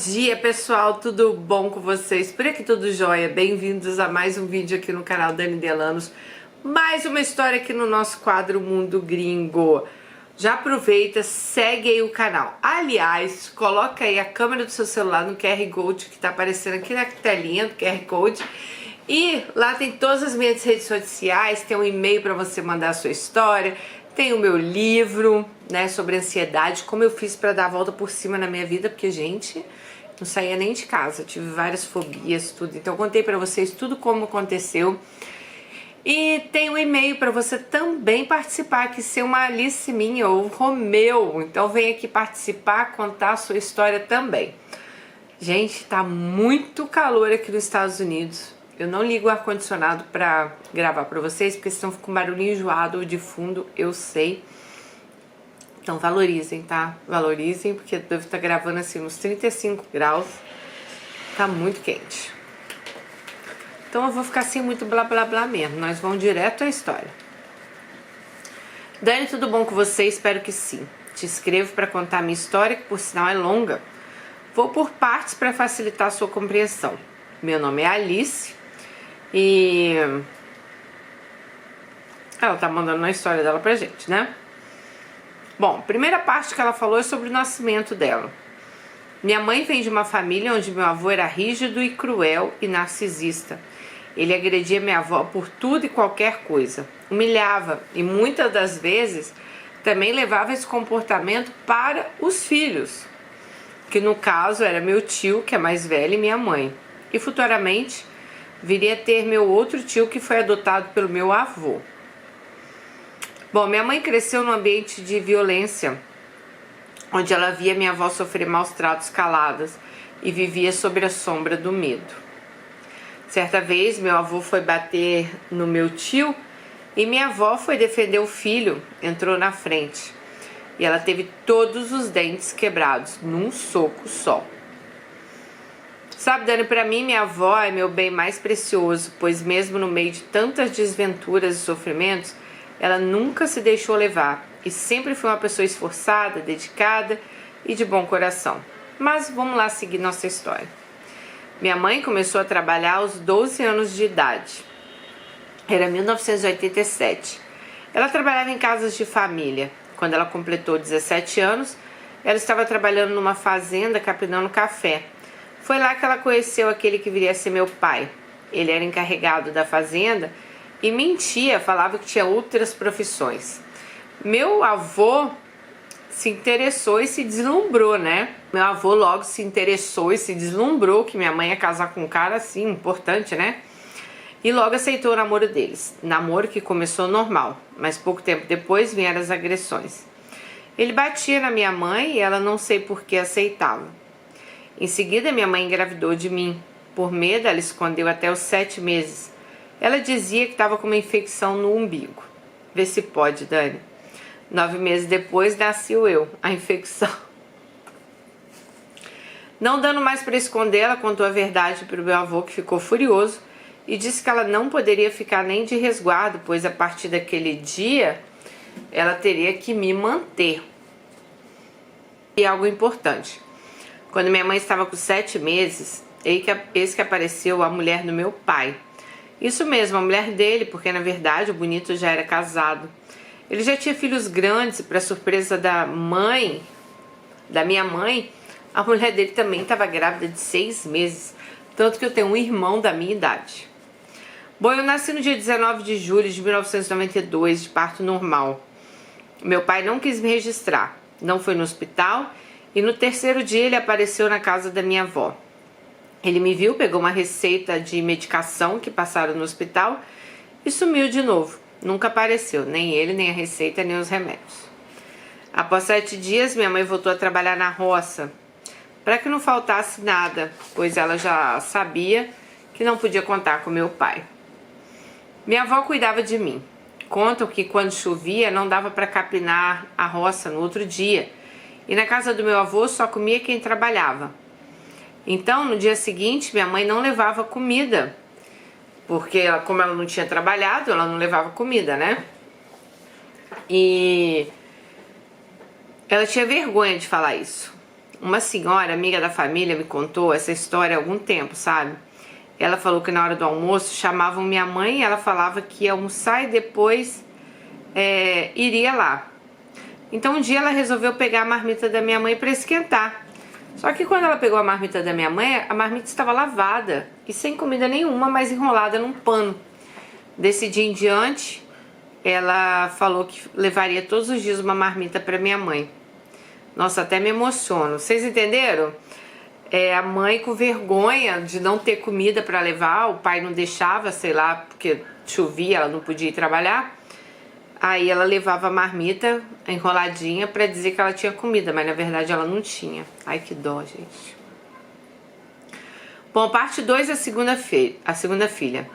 dia, pessoal, tudo bom com vocês? Por aqui tudo jóia? Bem-vindos a mais um vídeo aqui no canal Dani Delanos. Mais uma história aqui no nosso quadro Mundo Gringo. Já aproveita, segue aí o canal. Aliás, coloca aí a câmera do seu celular no QR Code que tá aparecendo aqui na telinha do QR Code. E lá tem todas as minhas redes sociais, tem um e-mail para você mandar a sua história, tem o meu livro, né, sobre ansiedade, como eu fiz para dar a volta por cima na minha vida, porque, gente, não saía nem de casa, tive várias fobias, tudo. Então eu contei para vocês tudo como aconteceu. E tem um e-mail para você também participar, que ser uma Alice minha ou Romeu. Então vem aqui participar, contar a sua história também. Gente, tá muito calor aqui nos Estados Unidos. Eu não ligo o ar-condicionado pra gravar pra vocês, porque senão fica um barulho enjoado de fundo, eu sei. Então valorizem, tá? Valorizem, porque eu devo estar gravando assim uns 35 graus. Tá muito quente. Então eu vou ficar assim muito blá blá blá mesmo. Nós vamos direto à história. Dani, tudo bom com você? Espero que sim. Te inscrevo para contar a minha história, que por sinal é longa. Vou por partes para facilitar a sua compreensão. Meu nome é Alice. E ela tá mandando uma história dela pra gente, né? Bom, a primeira parte que ela falou é sobre o nascimento dela. Minha mãe vem de uma família onde meu avô era rígido e cruel e narcisista. Ele agredia minha avó por tudo e qualquer coisa, humilhava e muitas das vezes também levava esse comportamento para os filhos, que no caso era meu tio, que é mais velho, e minha mãe. E futuramente viria a ter meu outro tio, que foi adotado pelo meu avô. Bom, minha mãe cresceu num ambiente de violência, onde ela via minha avó sofrer maus tratos caladas e vivia sob a sombra do medo. Certa vez, meu avô foi bater no meu tio e minha avó foi defender o filho, entrou na frente. E ela teve todos os dentes quebrados, num soco só. Sabe, Dani, pra mim minha avó é meu bem mais precioso, pois mesmo no meio de tantas desventuras e sofrimentos, ela nunca se deixou levar e sempre foi uma pessoa esforçada, dedicada e de bom coração. Mas vamos lá seguir nossa história. Minha mãe começou a trabalhar aos 12 anos de idade. Era 1987. Ela trabalhava em casas de família. Quando ela completou 17 anos, ela estava trabalhando numa fazenda capinando café. Foi lá que ela conheceu aquele que viria a ser meu pai. Ele era encarregado da fazenda e mentia, falava que tinha outras profissões. Meu avô se interessou e se deslumbrou, né? Meu avô logo se interessou e se deslumbrou que minha mãe ia casar com um cara assim, importante, né? E logo aceitou o namoro deles. Namoro que começou normal, mas pouco tempo depois vieram as agressões. Ele batia na minha mãe e ela não sei por que aceitava. Em seguida, minha mãe engravidou de mim. Por medo, ela escondeu até os 7 meses. Ela dizia que estava com uma infecção no umbigo. Vê se pode, Dani. 9 meses depois, nasceu eu, a infecção. Não dando mais para esconder, ela contou a verdade para o meu avô, que ficou furioso, e disse que ela não poderia ficar nem de resguardo, pois a partir daquele dia, ela teria que me manter. E algo importante. Quando minha mãe estava com 7 meses, eis que apareceu a mulher do meu pai. Isso mesmo, a mulher dele, porque na verdade o bonito já era casado. Ele já tinha filhos grandes e, para surpresa da minha mãe, a mulher dele também estava grávida de 6 meses. Tanto que eu tenho um irmão da minha idade. Bom, eu nasci no dia 19 de julho de 1992, de parto normal. Meu pai não quis me registrar, não foi no hospital. E no terceiro dia ele apareceu na casa da minha avó. Ele me viu, pegou uma receita de medicação que passaram no hospital e sumiu de novo. Nunca apareceu, nem ele, nem a receita, nem os remédios. Após 7 dias, minha mãe voltou a trabalhar na roça, para que não faltasse nada, pois ela já sabia que não podia contar com meu pai. Minha avó cuidava de mim. Contam que quando chovia não dava para capinar a roça no outro dia, e na casa do meu avô só comia quem trabalhava. Então, no dia seguinte, minha mãe não levava comida, porque como ela não tinha trabalhado, ela não levava comida, né? E ela tinha vergonha de falar isso. Uma senhora, amiga da família, me contou essa história há algum tempo, sabe? Ela falou que na hora do almoço chamavam minha mãe e ela falava que ia almoçar e depois iria lá. Então um dia ela resolveu pegar a marmita da minha mãe para esquentar. Só que quando ela pegou a marmita da minha mãe, a marmita estava lavada e sem comida nenhuma, mas enrolada num pano. Desse dia em diante, ela falou que levaria todos os dias uma marmita para minha mãe. Nossa, até me emociono. Vocês entenderam? A mãe com vergonha de não ter comida para levar, o pai não deixava, sei lá, porque chovia, ela não podia ir trabalhar. Aí ela levava a marmita enroladinha para dizer que ela tinha comida, mas na verdade ela não tinha. Ai, que dó, gente. Bom, parte 2, a segunda filha.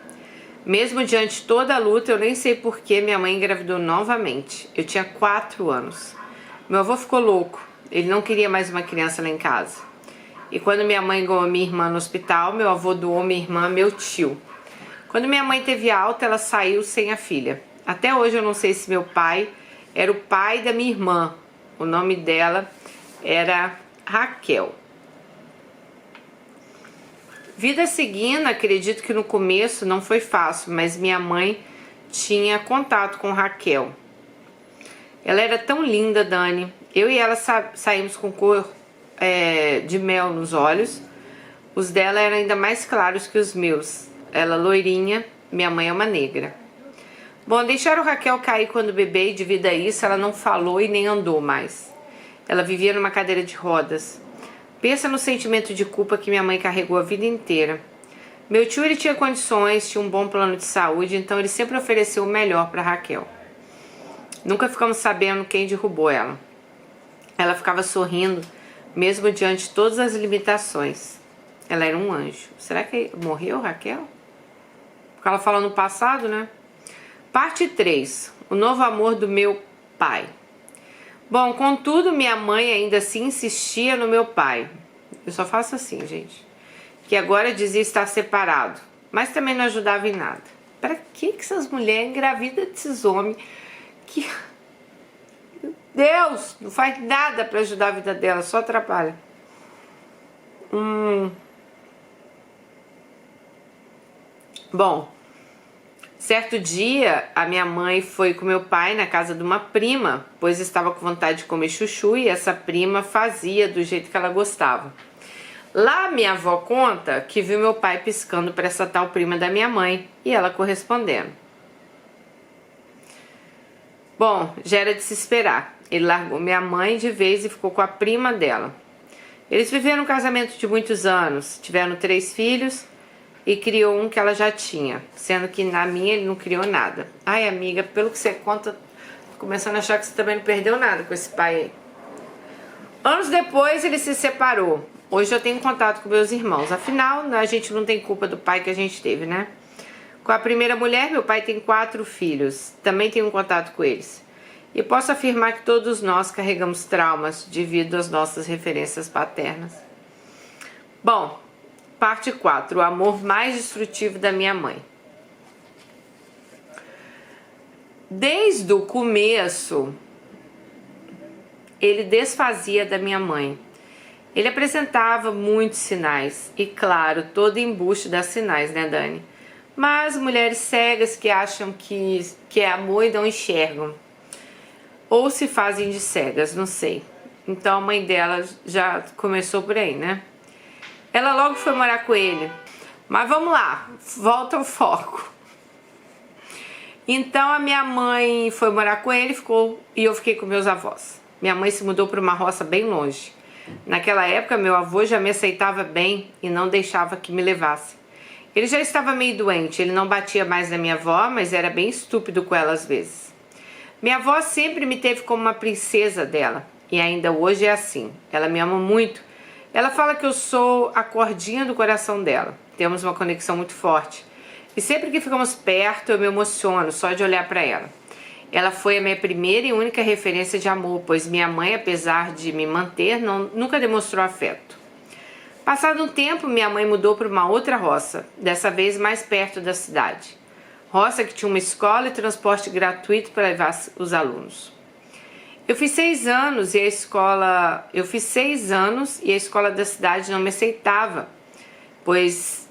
Mesmo diante de toda a luta, eu nem sei por que minha mãe engravidou novamente. Eu tinha 4 anos. Meu avô ficou louco. Ele não queria mais uma criança lá em casa. E quando minha mãe ganhou minha irmã no hospital, meu avô doou minha irmã a meu tio. Quando minha mãe teve alta, ela saiu sem a filha. Até hoje eu não sei se meu pai era o pai da minha irmã. O nome dela era Raquel. Vida seguindo, acredito que no começo não foi fácil, mas minha mãe tinha contato com Raquel. Ela era tão linda, Dani. Eu e ela saímos com cor de mel nos olhos. Os dela eram ainda mais claros que os meus. Ela loirinha, minha mãe é uma negra. Bom, deixaram Raquel cair quando bebê e devido a isso ela não falou e nem andou mais. Ela vivia numa cadeira de rodas. Pensa no sentimento de culpa que minha mãe carregou a vida inteira. Meu tio ele tinha condições, tinha um bom plano de saúde, então ele sempre ofereceu o melhor para Raquel. Nunca ficamos sabendo quem derrubou ela. Ela ficava sorrindo, mesmo diante de todas as limitações. Ela era um anjo. Será que morreu, Raquel? Porque ela fala no passado, né? Parte 3. O novo amor do meu pai. Bom, contudo, minha mãe ainda assim insistia no meu pai. Eu só faço assim, gente. Que agora dizia estar separado, mas também não ajudava em nada. Para que essas mulheres engravidam desses homens que... Meu Deus, não faz nada para ajudar a vida dela, só atrapalha. Bom, certo dia a minha mãe foi com meu pai na casa de uma prima, pois estava com vontade de comer chuchu e essa prima fazia do jeito que ela gostava. Lá minha avó conta que viu meu pai piscando para essa tal prima da minha mãe e ela correspondendo. Bom, já era de se esperar. Ele largou minha mãe de vez e ficou com a prima dela. Eles viveram um casamento de muitos anos, tiveram 3 filhos e criou um que ela já tinha, sendo que na minha ele não criou nada. Ai, amiga, pelo que você conta, tô começando a achar que você também não perdeu nada com esse pai aí. Anos depois ele se separou. Hoje eu tenho contato com meus irmãos. Afinal, a gente não tem culpa do pai que a gente teve, né? Com a primeira mulher, meu pai tem 4 filhos. Também tenho contato com eles. E posso afirmar que todos nós carregamos traumas devido às nossas referências paternas. Bom, parte 4. O amor mais destrutivo da minha mãe. Desde o começo, ele desfazia da minha mãe. Ele apresentava muitos sinais. E claro, todo embuste dá sinais, né, Dani? Mas mulheres cegas que acham que é amor e não enxergam. Ou se fazem de cegas, não sei. Então a mãe dela já começou por aí, né? Ela logo foi morar com ele. Mas vamos lá, volta ao foco. Então a minha mãe foi morar com ele e eu fiquei com meus avós. Minha mãe se mudou para uma roça bem longe. Naquela época meu avô já me aceitava bem e não deixava que me levasse. Ele já estava meio doente, ele não batia mais na minha avó, mas era bem estúpido com ela às vezes. Minha avó sempre me teve como uma princesa dela, e ainda hoje é assim. Ela me ama muito. Ela fala que eu sou a cordinha do coração dela. Temos uma conexão muito forte. E sempre que ficamos perto, eu me emociono só de olhar para ela. Ela foi a minha primeira e única referência de amor, pois minha mãe, apesar de me manter, nunca demonstrou afeto. Passado um tempo, minha mãe mudou para uma outra roça, dessa vez mais perto da cidade. Roça que tinha uma escola e transporte gratuito para levar os alunos. Eu fiz 6 anos e a escola da cidade não me aceitava, pois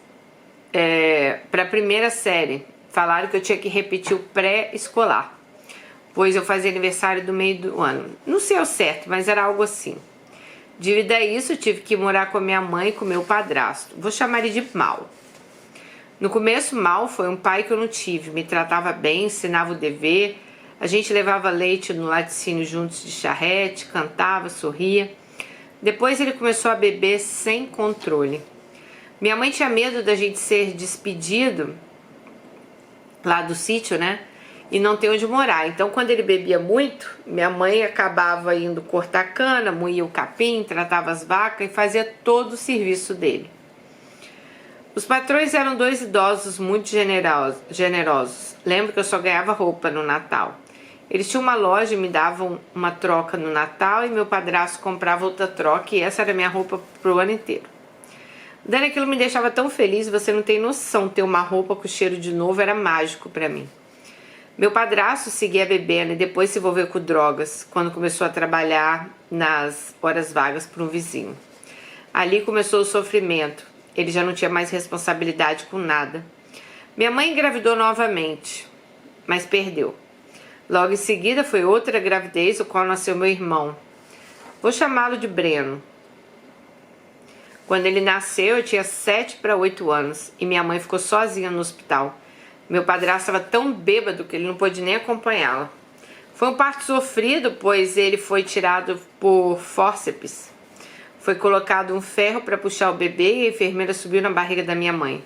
para a primeira série falaram que eu tinha que repetir o pré-escolar, pois eu fazia aniversário do meio do ano. Não sei ao certo, mas era algo assim. Devido a isso, eu tive que morar com a minha mãe e com o meu padrasto. Vou chamar ele de Mal. No começo, Mal foi um pai que eu não tive. Me tratava bem, ensinava o dever. A gente levava leite no laticínio juntos de charrete, cantava, sorria. Depois ele começou a beber sem controle. Minha mãe tinha medo da gente ser despedido lá do sítio, né? E não ter onde morar. Então, quando ele bebia muito, minha mãe acabava indo cortar cana, moía o capim, tratava as vacas e fazia todo o serviço dele. Os patrões eram 2 idosos muito generosos. Lembro que eu só ganhava roupa no Natal. Eles tinham uma loja e me davam uma troca no Natal e meu padrasto comprava outra troca e essa era a minha roupa pro ano inteiro. Dani, aquilo me deixava tão feliz, você não tem noção, ter uma roupa com cheiro de novo era mágico pra mim. Meu padrasto seguia bebendo e depois se envolveu com drogas, quando começou a trabalhar nas horas vagas para um vizinho. Ali começou o sofrimento, ele já não tinha mais responsabilidade com nada. Minha mãe engravidou novamente, mas perdeu. Logo em seguida foi outra gravidez, o qual nasceu meu irmão. Vou chamá-lo de Breno. Quando ele nasceu, eu tinha 7 para 8 anos e minha mãe ficou sozinha no hospital. Meu padrasto estava tão bêbado que ele não pôde nem acompanhá-la. Foi um parto sofrido, pois ele foi tirado por fórceps. Foi colocado um ferro para puxar o bebê e a enfermeira subiu na barriga da minha mãe.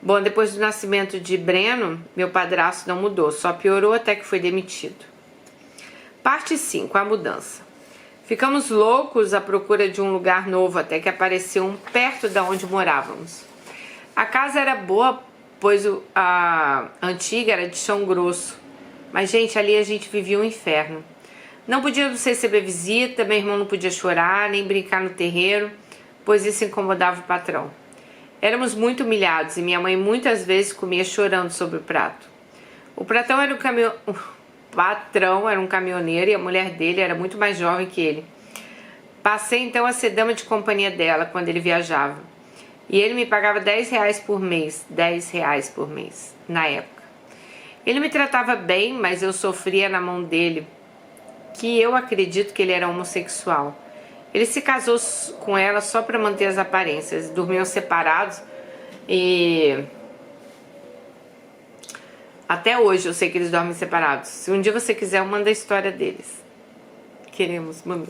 Bom, depois do nascimento de Breno, meu padrasto não mudou, só piorou até que foi demitido. Parte 5, a mudança. Ficamos loucos à procura de um lugar novo até que apareceu um perto da onde morávamos. A casa era boa, pois a antiga era de chão grosso. Mas, gente, ali a gente vivia um inferno. Não podíamos receber visita, meu irmão não podia chorar, nem brincar no terreiro, pois isso incomodava o patrão. Éramos muito humilhados e minha mãe muitas vezes comia chorando sobre o prato. O patrão era um caminhoneiro e a mulher dele era muito mais jovem que ele. Passei então a ser dama de companhia dela quando ele viajava. E ele me pagava R$10 por mês, R$10 por mês, na época. Ele me tratava bem, mas eu sofria na mão dele, que eu acredito que ele era homossexual. Ele se casou com ela só para manter as aparências, dormiam separados e até hoje eu sei que eles dormem separados. Se um dia você quiser, eu mando a história deles. Queremos, mano.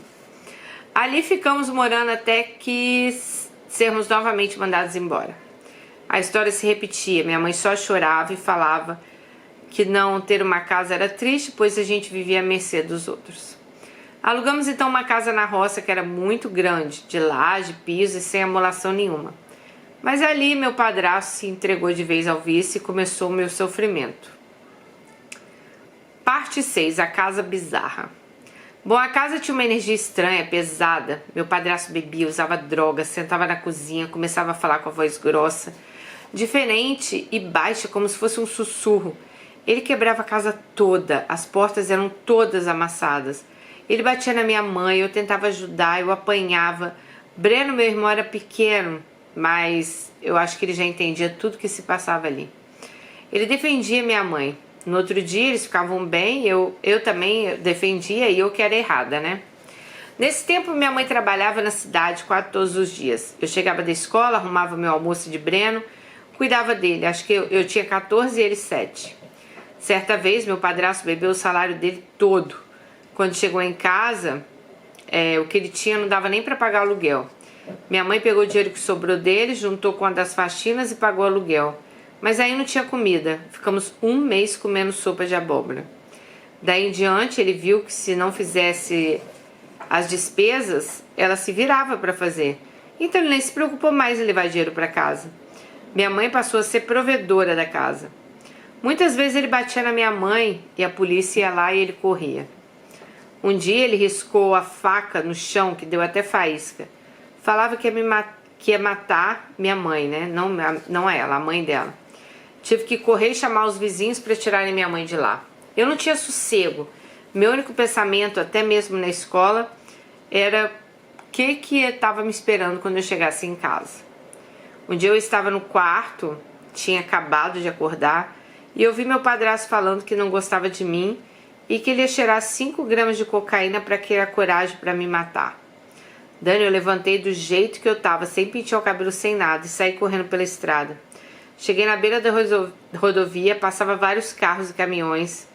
Ali ficamos morando até que sermos novamente mandados embora. A história se repetia, minha mãe só chorava e falava que não ter uma casa era triste, pois a gente vivia à mercê dos outros. Alugamos então uma casa na roça que era muito grande, de laje, piso e sem amolação nenhuma. Mas ali meu padrasto se entregou de vez ao vício e começou o meu sofrimento. Parte 6, a casa bizarra. Bom, a casa tinha uma energia estranha, pesada. Meu padrasto bebia, usava drogas, sentava na cozinha, começava a falar com a voz grossa, diferente e baixa, como se fosse um sussurro. Ele quebrava a casa toda, as portas eram todas amassadas. Ele batia na minha mãe, eu tentava ajudar, eu apanhava. Breno, meu irmão, era pequeno, mas eu acho que ele já entendia tudo que se passava ali. Ele defendia minha mãe. No outro dia eles ficavam bem, eu também defendia e eu que era errada, né? Nesse tempo minha mãe trabalhava na cidade quase todos os dias. Eu chegava da escola, arrumava meu almoço de Breno, cuidava dele. Acho que eu tinha 14 e ele 7. Certa vez meu padrasto bebeu o salário dele todo. Quando chegou em casa, o que ele tinha não dava nem para pagar o aluguel. Minha mãe pegou o dinheiro que sobrou dele, juntou com a das faxinas e pagou o aluguel. Mas aí não tinha comida. Ficamos um mês comendo sopa de abóbora. Daí em diante ele viu que se não fizesse as despesas, ela se virava para fazer. Então ele nem se preocupou mais em levar dinheiro para casa. Minha mãe passou a ser provedora da casa. Muitas vezes ele batia na minha mãe e a polícia ia lá e ele corria. Um dia ele riscou a faca no chão, que deu até faísca. Falava que ia matar minha mãe, né? Não ela, a mãe dela. Tive que correr e chamar os vizinhos para tirarem minha mãe de lá. Eu não tinha sossego. Meu único pensamento, até mesmo na escola, era o que estava me esperando quando eu chegasse em casa. Um dia eu estava no quarto, tinha acabado de acordar, e eu vi meu padrasto falando que não gostava de mim e que ele ia cheirar 5 gramas de cocaína para criar coragem para me matar. Dani, eu levantei do jeito que eu estava, sem pentear o cabelo, sem nada, e saí correndo pela estrada. Cheguei na beira da rodovia, passava vários carros e caminhões,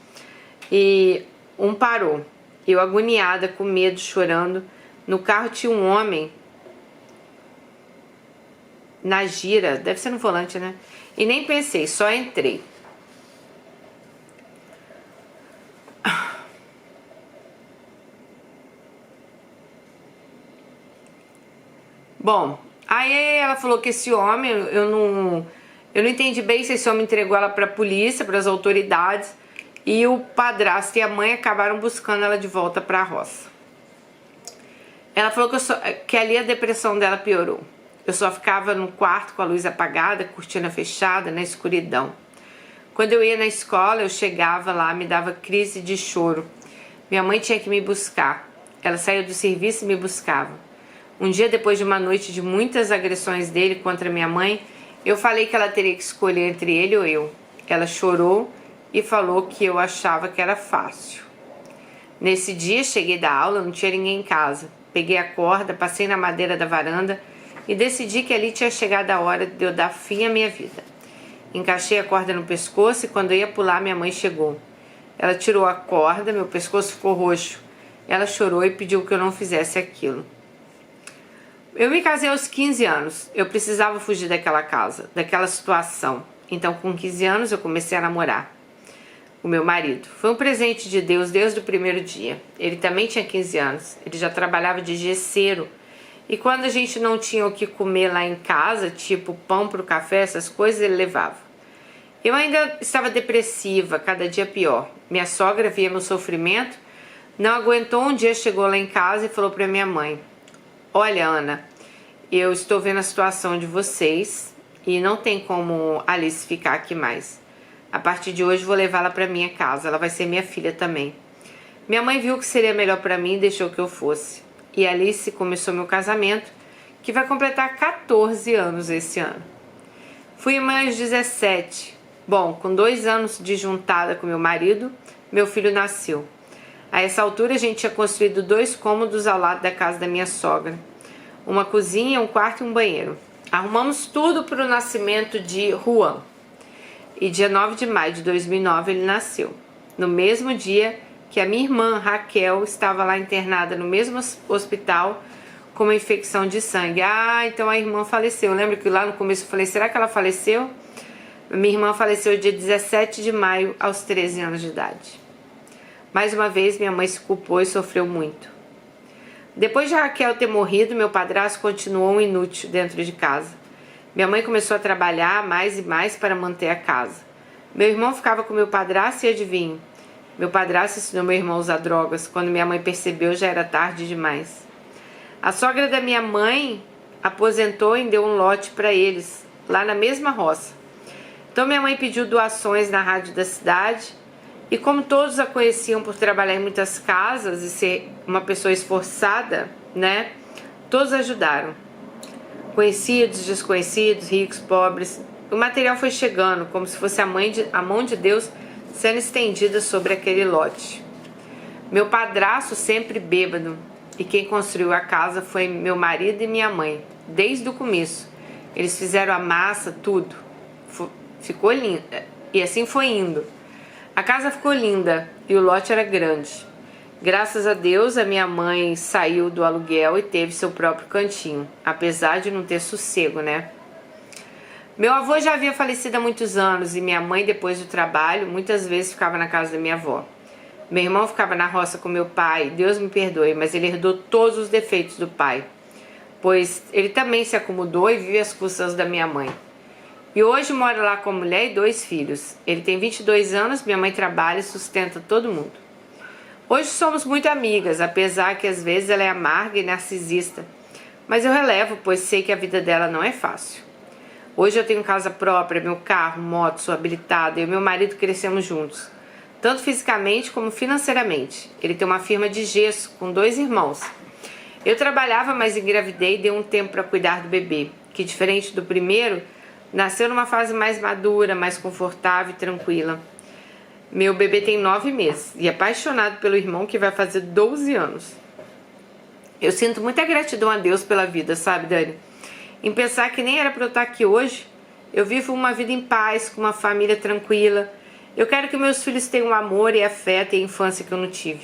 e um parou. Eu agoniada, com medo, chorando. No carro tinha um homem na gira, deve ser no volante, né? E nem pensei, só entrei. Bom, aí ela falou que esse homem, eu não entendi bem se esse homem entregou ela para a polícia, para as autoridades, e o padrasto e a mãe acabaram buscando ela de volta para a roça. Ela falou que ali a depressão dela piorou. Eu só ficava no quarto com a luz apagada, cortina fechada, na escuridão. Quando eu ia na escola, eu chegava lá, me dava crise de choro. Minha mãe tinha que me buscar. Ela saía do serviço e me buscava. Um dia, depois de uma noite de muitas agressões dele contra minha mãe, eu falei que ela teria que escolher entre ele ou eu. Ela chorou e falou que eu achava que era fácil. Nesse dia, cheguei da aula, não tinha ninguém em casa. Peguei a corda, passei na madeira da varanda e decidi que ali tinha chegado a hora de eu dar fim à minha vida. Encaixei a corda no pescoço e quando eu ia pular, minha mãe chegou. Ela tirou a corda, meu pescoço ficou roxo. Ela chorou e pediu que eu não fizesse aquilo. Eu me casei aos 15 anos. Eu precisava fugir daquela casa, daquela situação. Então, com 15 anos, eu comecei a namorar o meu marido. Foi um presente de Deus desde o primeiro dia. Ele também tinha 15 anos. Ele já trabalhava de gesseiro. E quando a gente não tinha o que comer lá em casa, tipo pão pro café, essas coisas, ele levava. Eu ainda estava depressiva, cada dia pior. Minha sogra via meu sofrimento, não aguentou, um dia chegou lá em casa e falou para minha mãe: olha, Ana, eu estou vendo a situação de vocês e não tem como Alice ficar aqui mais. A partir de hoje vou levá-la para minha casa, ela vai ser minha filha também. Minha mãe viu que seria melhor para mim e deixou que eu fosse. E Alice começou meu casamento, que vai completar 14 anos esse ano. Fui mãe aos 17. Bom, com 2 anos de juntada com meu marido, meu filho nasceu. A essa altura a gente tinha construído 2 cômodos ao lado da casa da minha sogra. Uma cozinha, um quarto e um banheiro. Arrumamos tudo para o nascimento de Juan. E dia 9 de maio de 2009 ele nasceu. No mesmo dia que a minha irmã Raquel estava lá internada no mesmo hospital com uma infecção de sangue. Ah, então a irmã faleceu. Eu lembro que lá no começo eu falei, será que ela faleceu? Minha irmã faleceu dia 17 de maio aos 13 anos de idade. Mais uma vez minha mãe se culpou e sofreu muito. Depois de Raquel ter morrido, meu padrasto continuou um inútil dentro de casa. Minha mãe começou a trabalhar mais e mais para manter a casa. Meu irmão ficava com meu padrasto e adivinhe, meu padrasto ensinou meu irmão a usar drogas. Quando minha mãe percebeu, já era tarde demais. A sogra da minha mãe aposentou e deu um lote para eles, lá na mesma roça. Então minha mãe pediu doações na rádio da cidade e como todos a conheciam por trabalhar em muitas casas e ser uma pessoa esforçada, né? Todos ajudaram. Conhecidos, desconhecidos, ricos, pobres. O material foi chegando como se fosse a mão de Deus sendo estendida sobre aquele lote. Meu padrasto sempre bêbado e quem construiu a casa foi meu marido e minha mãe, desde o começo. Eles fizeram a massa, tudo. Ficou linda. E assim foi indo. A casa ficou linda e o lote era grande. Graças a Deus, a minha mãe saiu do aluguel e teve seu próprio cantinho, apesar de não ter sossego, né? Meu avô já havia falecido há muitos anos e minha mãe, depois do trabalho, muitas vezes ficava na casa da minha avó. Meu irmão ficava na roça com meu pai, Deus me perdoe, mas ele herdou todos os defeitos do pai, pois ele também se acomodou e vive às custas da minha mãe. E hoje mora lá com a mulher e 2 filhos. Ele tem 22 anos, minha mãe trabalha e sustenta todo mundo. Hoje somos muito amigas, apesar que às vezes ela é amarga e narcisista. Mas eu relevo, pois sei que a vida dela não é fácil. Hoje eu tenho casa própria, meu carro, moto, sou habilitada e o meu marido crescemos juntos. tanto fisicamente como financeiramente. Ele tem uma firma de gesso com 2 irmãos. Eu trabalhava, mas engravidei e dei um tempo para cuidar do bebê, que diferente do primeiro, nasceu numa fase mais madura, mais confortável e tranquila. Meu bebê tem 9 meses e é apaixonado pelo irmão que vai fazer 12 anos. Eu sinto muita gratidão a Deus pela vida, sabe, Dani? Em pensar que nem era para eu estar aqui hoje. Eu vivo uma vida em paz, com uma família tranquila. Eu quero que meus filhos tenham amor e afeto e a infância que eu não tive.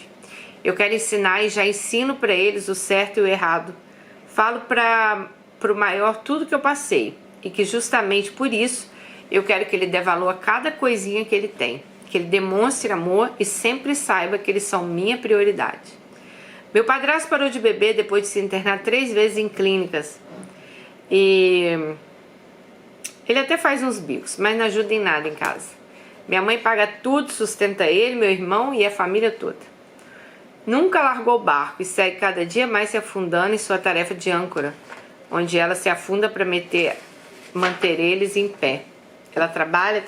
Eu quero ensinar e já ensino para eles o certo e o errado. Falo para o maior tudo que eu passei e que justamente por isso eu quero que ele dê valor a cada coisinha que ele tem. Que ele demonstre amor e sempre saiba que eles são minha prioridade. Meu padrasto parou de beber depois de se internar 3 vezes em clínicas. E ele até faz uns bicos, mas não ajuda em nada em casa. Minha mãe paga tudo, sustenta ele, meu irmão e a família toda. Nunca largou o barco e segue cada dia mais se afundando em sua tarefa de âncora, onde ela se afunda para manter eles em pé. Ela trabalha.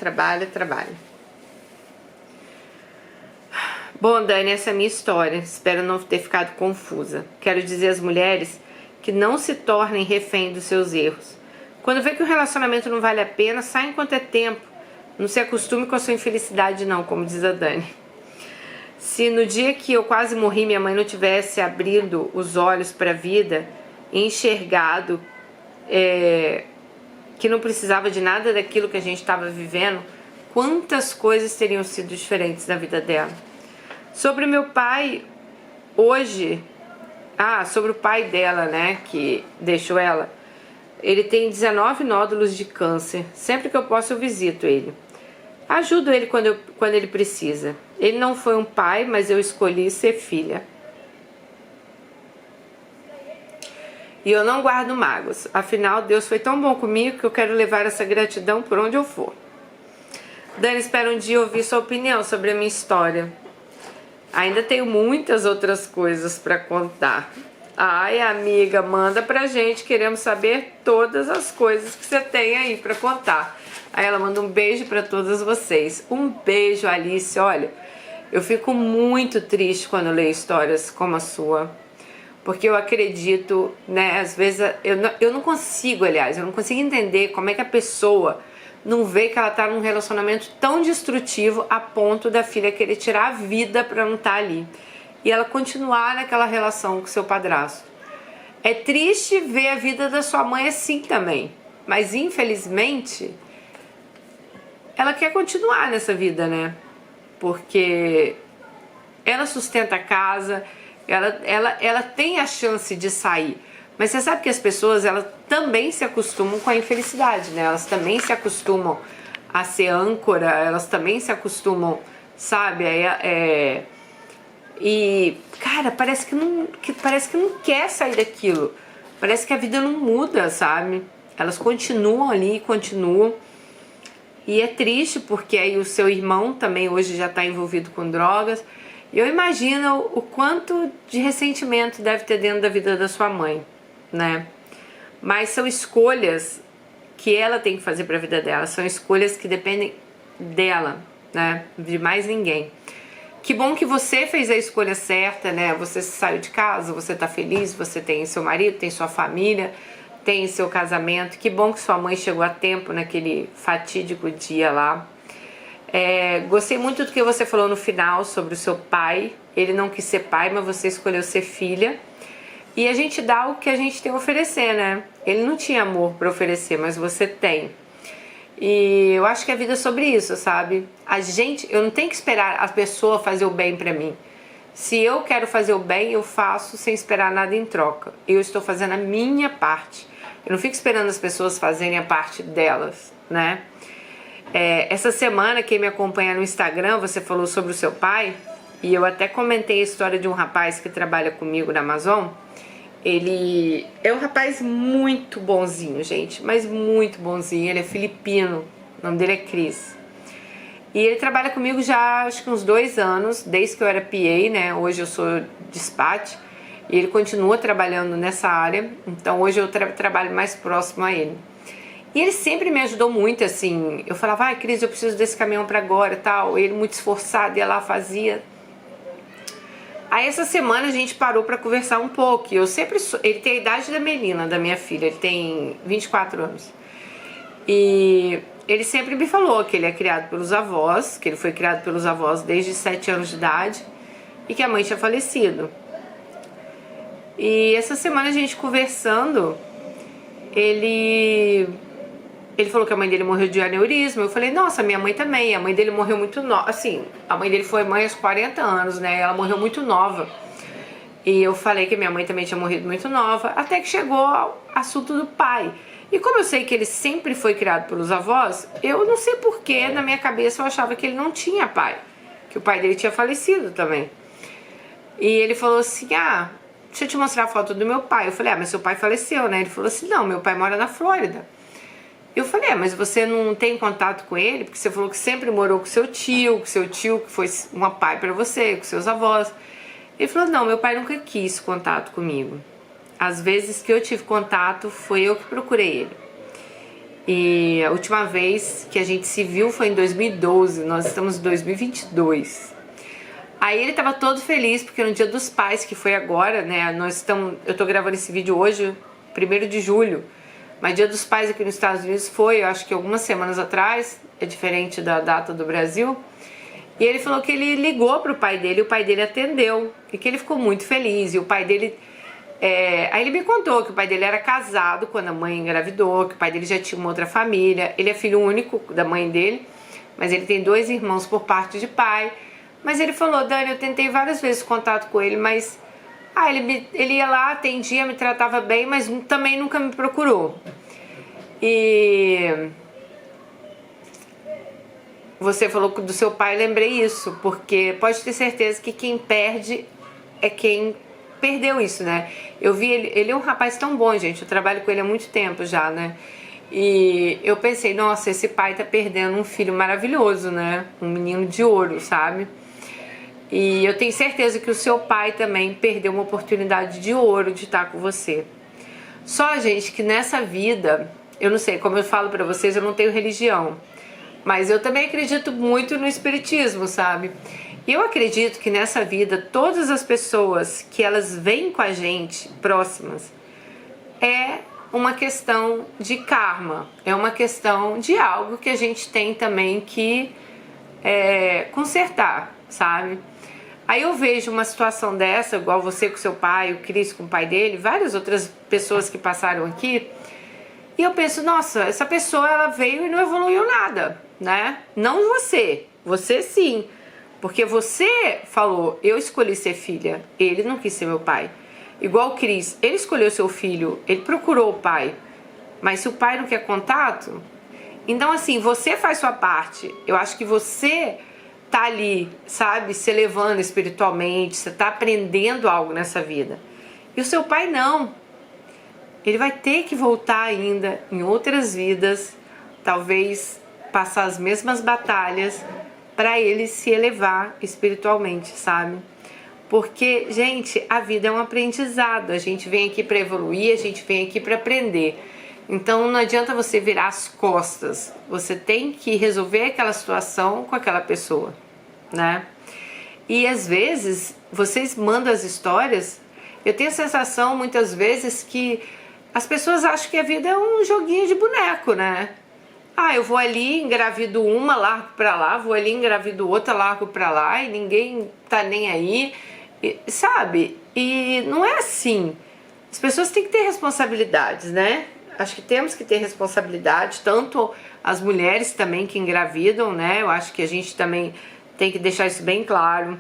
Bom, Dani, essa é a minha história. Espero não ter ficado confusa. Quero dizer às mulheres que não se tornem refém dos seus erros. Quando vê que o relacionamento não vale a pena, sai enquanto é tempo. Não se acostume com a sua infelicidade não, como diz a Dani. Se no dia que eu quase morri minha mãe não tivesse abrido os olhos para a vida e enxergado que não precisava de nada daquilo que a gente estava vivendo, quantas coisas teriam sido diferentes na vida dela. Sobre meu pai, hoje... sobre o pai dela, né, que deixou ela. Ele tem 19 nódulos de câncer. Sempre que eu posso eu visito ele. Ajudo ele quando ele precisa. Ele não foi um pai, mas eu escolhi ser filha. E eu não guardo mágoas. Afinal, Deus foi tão bom comigo que eu quero levar essa gratidão por onde eu for. Dani, espero um dia ouvir sua opinião sobre a minha história. Ainda tenho muitas outras coisas para contar. Ai, amiga, manda pra gente, queremos saber todas as coisas que você tem aí para contar. Aí ela manda um beijo para todas vocês. Um beijo, Alice. Olha, eu fico muito triste quando eu leio histórias como a sua, porque eu acredito, né, às vezes eu não consigo, aliás, eu não consigo entender como é que a pessoa não vê que ela tá num relacionamento tão destrutivo a ponto da filha querer tirar a vida pra não estar ali. E ela continuar naquela relação com seu padrasto. É triste ver a vida da sua mãe assim também. Mas infelizmente, ela quer continuar nessa vida, né? Porque ela sustenta a casa, ela tem a chance de sair. Mas você sabe que as pessoas, elas também se acostumam com a infelicidade, né? Elas também se acostumam a ser âncora, elas também se acostumam, sabe? E, cara, parece que não quer sair daquilo. Parece que a vida não muda, sabe? Elas continuam ali, continuam. E é triste porque aí o seu irmão também hoje já está envolvido com drogas. E eu imagino o quanto de ressentimento deve ter dentro da vida da sua mãe, né? Mas são escolhas que ela tem que fazer para a vida dela, são escolhas que dependem dela, né? De mais ninguém. Que bom que você fez a escolha certa, né? Você saiu de casa, você tá feliz, você tem seu marido, tem sua família, tem seu casamento. Que bom que sua mãe chegou a tempo naquele fatídico dia lá. Gostei muito do que você falou no final sobre o seu pai. Ele não quis ser pai, mas você escolheu ser filha. E a gente dá o que a gente tem a oferecer, né? Ele não tinha amor para oferecer, mas você tem. E eu acho que a vida é sobre isso, sabe? Eu não tenho que esperar a pessoa fazer o bem pra mim. Se eu quero fazer o bem, eu faço sem esperar nada em troca. Eu estou fazendo a minha parte. Eu não fico esperando as pessoas fazerem a parte delas, né? Essa semana, quem me acompanha no Instagram, você falou sobre o seu pai. E eu até comentei a história de um rapaz que trabalha comigo na Amazon. Ele é um rapaz muito bonzinho, gente, mas muito bonzinho. Ele é filipino, o nome dele é Chris. E ele trabalha comigo já acho que uns 2 anos, desde que eu era PA, né? Hoje eu sou dispatch e ele continua trabalhando nessa área. Então hoje eu trabalho mais próximo a ele. E ele sempre me ajudou muito, assim. Eu falava, ai, Cris, eu preciso desse caminhão pra agora e tal. Ele muito esforçado, ia lá, fazia. Aí essa semana a gente parou pra conversar um pouco. E eu sempre... Ele tem a idade da Melina, da minha filha. Ele tem 24 anos. E ele sempre me falou que ele é criado pelos avós. Que ele foi criado pelos avós desde 7 anos de idade. E que a mãe tinha falecido. E essa semana a gente conversando... Ele falou que a mãe dele morreu de aneurisma. Eu falei, nossa, minha mãe também. A mãe dele morreu muito nova. Assim, a mãe dele foi mãe aos 40 anos, né? Ela morreu muito nova. E eu falei que minha mãe também tinha morrido muito nova. Até que chegou ao assunto do pai. E como eu sei que ele sempre foi criado pelos avós, eu não sei porquê, na minha cabeça eu achava que ele não tinha pai. Que o pai dele tinha falecido também. E ele falou assim, ah, deixa eu te mostrar a foto do meu pai. Eu falei, ah, mas seu pai faleceu, né? Ele falou assim, não, meu pai mora na Flórida. Eu falei, mas você não tem contato com ele? Porque você falou que sempre morou com seu tio que foi um pai pra você, com seus avós. Ele falou, não, meu pai nunca quis contato comigo. Às vezes que eu tive contato, foi eu que procurei ele. E a última vez que a gente se viu foi em 2012, nós estamos em 2022. Aí ele tava todo feliz, porque no dia dos pais, que foi agora, né, eu tô gravando esse vídeo hoje, 1º de julho, mas dia dos pais aqui nos Estados Unidos foi, eu acho que algumas semanas atrás, é diferente da data do Brasil, e ele falou que ele ligou pro pai dele, e o pai dele atendeu, e que ele ficou muito feliz, e o pai dele, aí ele me contou que o pai dele era casado quando a mãe engravidou, que o pai dele já tinha uma outra família, ele é filho único da mãe dele, mas ele tem 2 irmãos por parte de pai. Mas ele falou, Dani, eu tentei várias vezes contato com ele, mas ele ia lá, atendia, me tratava bem, mas também nunca me procurou. E você falou do seu pai, lembrei isso, porque pode ter certeza que quem perde é quem perdeu isso, né? Eu vi ele é um rapaz tão bom, gente, eu trabalho com ele há muito tempo já, né? E eu pensei, nossa, esse pai tá perdendo um filho maravilhoso, né? Um menino de ouro, sabe? E eu tenho certeza que o seu pai também perdeu uma oportunidade de ouro de estar com você. Só, gente, que nessa vida, eu não sei, como eu falo pra vocês, eu não tenho religião. Mas eu também acredito muito no espiritismo, sabe? E eu acredito que nessa vida, todas as pessoas que elas vêm com a gente, próximas, é uma questão de karma. É uma questão de algo que a gente tem também que consertar, sabe? Aí eu vejo uma situação dessa, igual você com seu pai, o Cris com o pai dele, várias outras pessoas que passaram aqui, e eu penso, nossa, essa pessoa ela veio e não evoluiu nada, né? Não você sim, porque você falou, eu escolhi ser filha, ele não quis ser meu pai. Igual o Cris, ele escolheu seu filho, ele procurou o pai, mas se o pai não quer contato, então assim, você faz sua parte, eu acho que você tá ali, sabe, se elevando espiritualmente, você tá aprendendo algo nessa vida. E o seu pai não. Ele vai ter que voltar ainda em outras vidas, talvez passar as mesmas batalhas para ele se elevar espiritualmente, sabe? Porque, gente, a vida é um aprendizado. A gente vem aqui para evoluir, a gente vem aqui para aprender. Então não adianta você virar as costas, você tem que resolver aquela situação com aquela pessoa, né? E às vezes, vocês mandam as histórias, eu tenho a sensação muitas vezes que as pessoas acham que a vida é um joguinho de boneco, né? Ah, eu vou ali, engravido uma, largo pra lá, vou ali, engravido outra, largo pra lá, e ninguém tá nem aí, sabe? E não é assim. As pessoas têm que ter responsabilidades, né? Acho que temos que ter responsabilidade, tanto as mulheres também que engravidam, né? Eu acho que a gente também tem que deixar isso bem claro.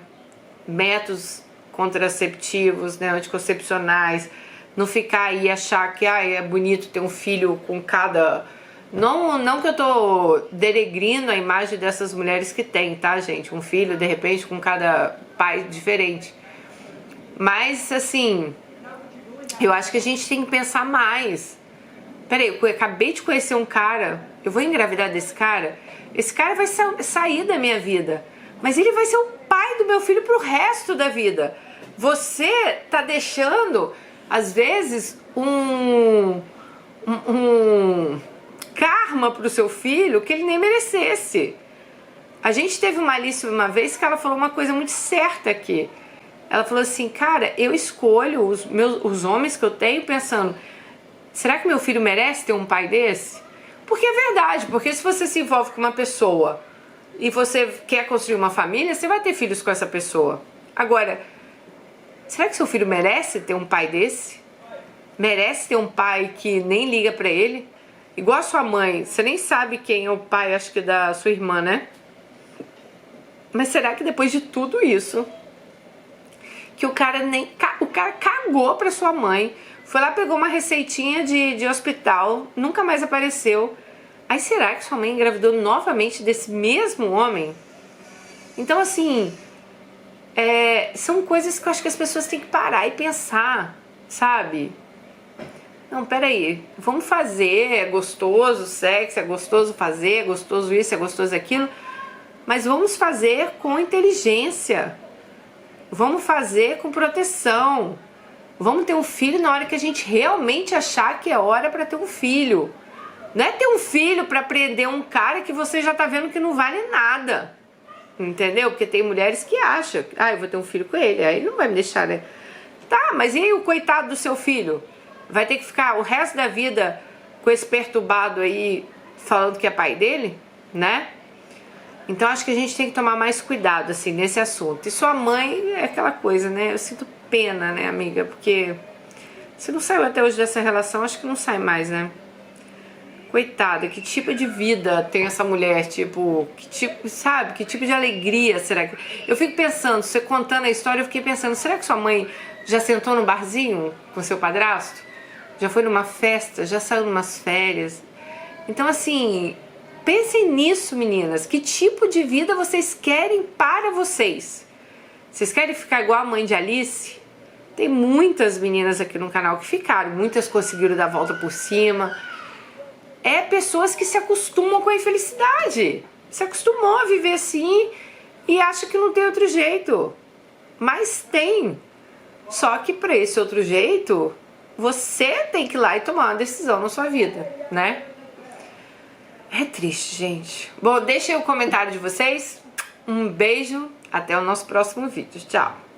Métodos contraceptivos, né? Anticoncepcionais. Não ficar aí e achar que é bonito ter um filho com cada... Não que eu tô denegrindo a imagem dessas mulheres que tem, tá, gente? Um filho, de repente, com cada pai diferente. Mas, assim, eu acho que a gente tem que pensar mais. Peraí, eu acabei de conhecer um cara, eu vou engravidar desse cara? Esse cara vai sair da minha vida, mas ele vai ser o pai do meu filho pro resto da vida. Você tá deixando, às vezes, karma pro seu filho que ele nem merecesse. A gente teve uma Alice uma vez que ela falou uma coisa muito certa aqui. Ela falou assim, cara, eu escolho os homens que eu tenho pensando, será que meu filho merece ter um pai desse? Porque é verdade, porque se você se envolve com uma pessoa e você quer construir uma família, você vai ter filhos com essa pessoa. Agora, será que seu filho merece ter um pai desse? Merece ter um pai que nem liga pra ele? Igual a sua mãe, você nem sabe quem é o pai, acho que da sua irmã, né? Mas será que depois de tudo isso, que o cara cagou pra sua mãe, foi lá, pegou uma receitinha de hospital, nunca mais apareceu. Aí será que sua mãe engravidou novamente desse mesmo homem? Então assim, são coisas que eu acho que as pessoas têm que parar e pensar, sabe? Não, peraí, vamos fazer, é gostoso o sexo, é gostoso fazer, é gostoso isso, é gostoso aquilo, mas vamos fazer com inteligência, vamos fazer com proteção, vamos ter um filho na hora que a gente realmente achar que é hora para ter um filho. Não é ter um filho para prender um cara que você já tá vendo que não vale nada, entendeu? Porque tem mulheres que acham, eu vou ter um filho com ele, aí ele não vai me deixar, né? Tá, mas e aí o coitado do seu filho? Vai ter que ficar o resto da vida com esse perturbado aí falando que é pai dele, né? Então acho que a gente tem que tomar mais cuidado assim nesse assunto. E sua mãe é aquela coisa, né? Eu sinto pena, né, amiga? Porque se não saiu até hoje dessa relação, acho que não sai mais, né? Coitada, que tipo de vida tem essa mulher, tipo, que tipo, sabe? Que tipo de alegria será que... Eu fico pensando, você contando a história, eu fiquei pensando, será que sua mãe já sentou no barzinho com seu padrasto? Já foi numa festa? Já saiu numas férias? Então assim, pensem nisso, meninas. Que tipo de vida vocês querem para vocês? Vocês querem ficar igual a mãe de Alice? Tem muitas meninas aqui no canal que ficaram, muitas conseguiram dar a volta por cima. É pessoas que se acostumam com a infelicidade, se acostumou a viver assim e acha que não tem outro jeito, mas tem, só que para esse outro jeito você tem que ir lá e tomar uma decisão na sua vida, né? É triste, gente. Bom, deixem o comentário de vocês, um beijo, até o nosso próximo vídeo, tchau!